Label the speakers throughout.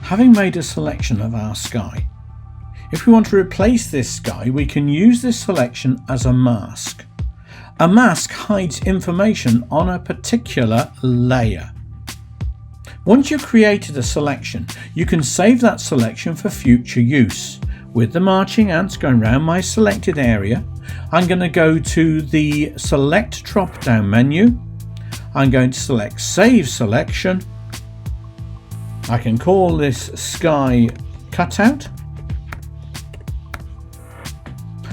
Speaker 1: Having made a selection of our sky, if we want to replace this sky, we can use this selection as a mask. A mask hides information on a particular layer. Once you've created a selection, you can save that selection for future use. With the marching ants going around my selected area, I'm going to go to the Select drop-down menu. I'm going to select Save Selection. I can call this Sky Cutout.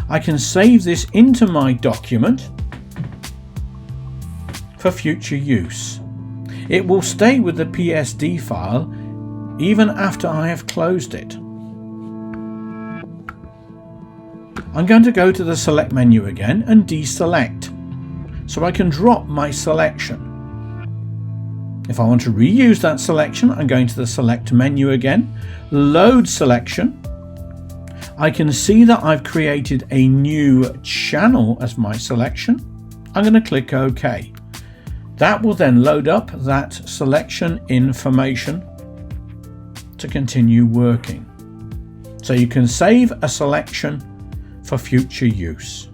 Speaker 1: I can save this into my document for future use. It will stay with the PSD file even after I have closed it. I'm going to go to the Select menu again and deselect, so I can drop my selection. If I want to reuse that selection, I'm going to the Select menu again, Load Selection. I can see that I've created a new channel as my selection. I'm going to click OK. That will then load up that selection information to continue working. So you can save a selection for future use.